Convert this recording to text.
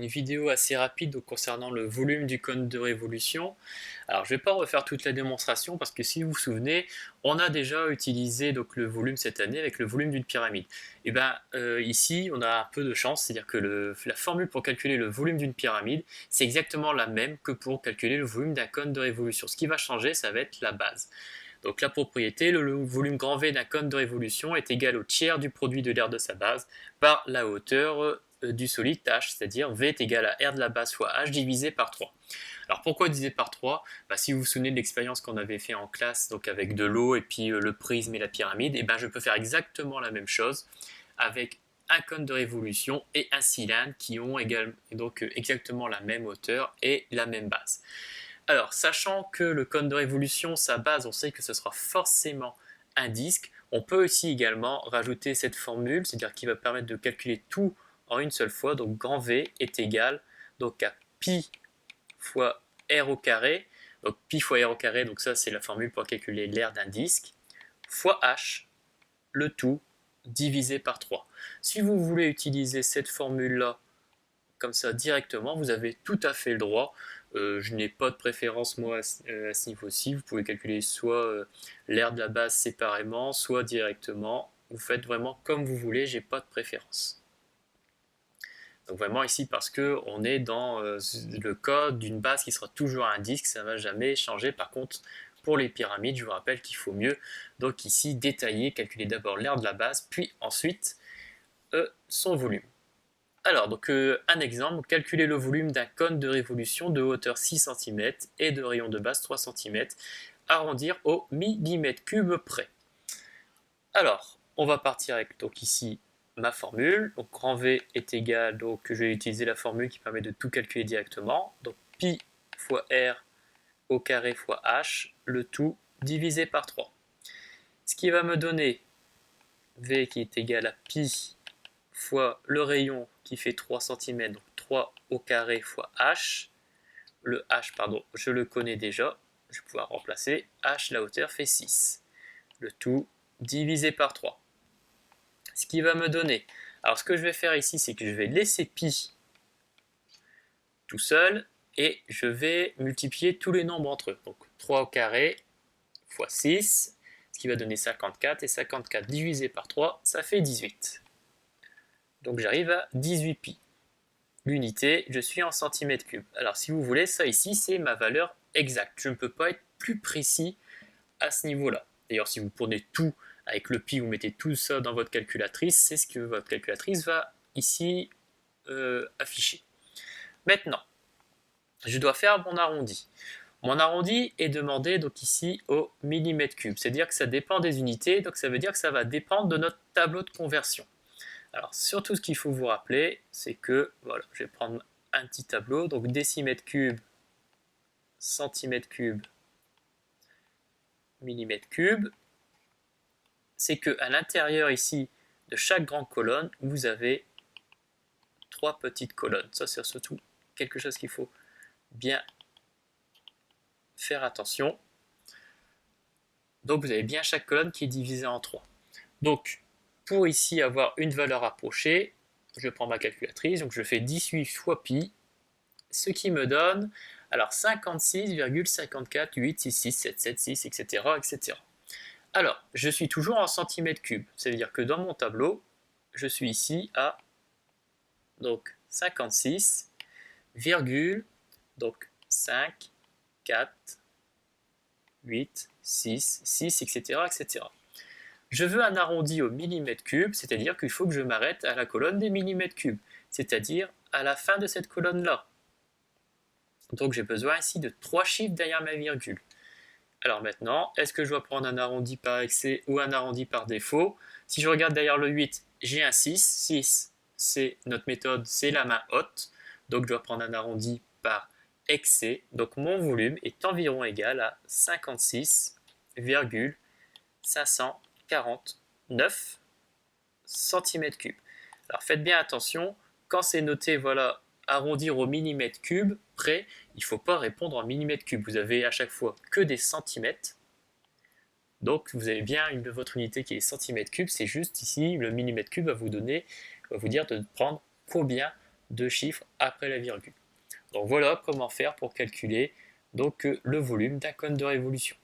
vidéo assez rapide donc, concernant le volume du cône de révolution. Alors je ne vais pas refaire toute la démonstration parce que si vous vous souvenez, on a déjà utilisé donc, le volume cette année avec le volume d'une pyramide. Et bien ici on a un peu de chance, c'est-à-dire que la formule pour calculer le volume d'une pyramide, c'est exactement la même que pour calculer le volume d'un cône de révolution. Ce qui va changer, ça va être la base. Donc la propriété, le volume grand V d'un cône de révolution est égal au tiers du produit de l'aire de sa base par la hauteur du solide h, c'est-à-dire V est égal à R de la base fois H divisé par 3. Alors pourquoi divisé par 3 ? Si vous vous souvenez de l'expérience qu'on avait fait en classe donc avec de l'eau et puis le prisme et la pyramide, et je peux faire exactement la même chose avec un cône de révolution et un cylindre qui ont donc exactement la même hauteur et la même base. Alors, sachant que le cône de révolution, sa base, on sait que ce sera forcément un disque, on peut aussi également rajouter cette formule, c'est-à-dire qui va permettre de calculer tout en une seule fois. Donc, grand V est égal donc, à pi fois r au carré. Donc, pi fois r au carré, donc ça c'est la formule pour calculer l'aire d'un disque, fois h, le tout divisé par 3. Si vous voulez utiliser cette formule-là comme ça directement, vous avez tout à fait le droit. Je n'ai pas de préférence moi à ce niveau-ci. Vous pouvez calculer soit l'aire de la base séparément, soit directement. Vous faites vraiment comme vous voulez, j'ai pas de préférence. Donc vraiment ici parce que on est dans le cas d'une base qui sera toujours un disque, ça ne va jamais changer. Par contre, pour les pyramides, je vous rappelle qu'il faut mieux donc ici détailler, calculer d'abord l'aire de la base, puis ensuite son volume. Alors, donc un exemple, calculer le volume d'un cône de révolution de hauteur 6 cm et de rayon de base 3 cm, arrondir au millimètre cube près. Alors, on va partir avec donc ici ma formule. Donc grand V est égal, donc je vais utiliser la formule qui permet de tout calculer directement. Donc pi fois r au carré fois h, le tout divisé par 3. Ce qui va me donner V qui est égal à pi fois le rayon qui fait 3 cm, donc 3 au carré fois h. Le h, pardon, je le connais déjà, je vais pouvoir remplacer. h, la hauteur, fait 6. Le tout divisé par 3. Ce qui va me donner, alors ce que je vais faire ici, c'est que je vais laisser pi tout seul, et je vais multiplier tous les nombres entre eux. Donc 3 au carré fois 6, ce qui va donner 54, et 54 divisé par 3, ça fait 18. Donc j'arrive à 18 pi. L'unité, je suis en centimètres cubes. Alors si vous voulez, ça ici, c'est ma valeur exacte. Je ne peux pas être plus précis à ce niveau-là. D'ailleurs, si vous prenez tout avec le pi, vous mettez tout ça dans votre calculatrice, c'est ce que votre calculatrice va ici afficher. Maintenant, je dois faire mon arrondi. Mon arrondi est demandé donc ici au millimètre cube. C'est-à-dire que ça dépend des unités, donc ça veut dire que ça va dépendre de notre tableau de conversion. Alors surtout ce qu'il faut vous rappeler, c'est que, voilà, je vais prendre un petit tableau, donc décimètre cube, centimètre cube, millimètre cube, c'est qu'à l'intérieur ici de chaque grande colonne, vous avez 3 petites colonnes. Ça c'est surtout quelque chose qu'il faut bien faire attention. Donc vous avez bien chaque colonne qui est divisée en 3. Donc pour ici avoir une valeur approchée, je prends ma calculatrice, donc je fais 18 fois pi, ce qui me donne alors 56,548667776, etc., etc. Alors, je suis toujours en centimètres cubes, ça veut dire que dans mon tableau, je suis ici à donc 56, donc 5, 4, 8, 6, 6, etc., etc. Je veux un arrondi au millimètre cube, c'est-à-dire qu'il faut que je m'arrête à la colonne des millimètres cubes, c'est-à-dire à la fin de cette colonne-là. Donc j'ai besoin ici de 3 chiffres derrière ma virgule. Alors maintenant, est-ce que je dois prendre un arrondi par excès ou un arrondi par défaut ? Si je regarde derrière le 8, j'ai un 6. 6, c'est notre méthode, c'est la main haute. Donc je dois prendre un arrondi par excès. Donc mon volume est environ égal à 56,549 cm3. Alors faites bien attention, quand c'est noté, voilà, arrondir au millimètre cube près, il ne faut pas répondre en millimètres cubes. Vous avez à chaque fois que des centimètres. Donc vous avez bien votre unité qui est centimètre cube. C'est juste ici, le millimètre cube va vous dire de prendre combien deux chiffres après la virgule. Donc voilà comment faire pour calculer donc, le volume d'un cône de révolution.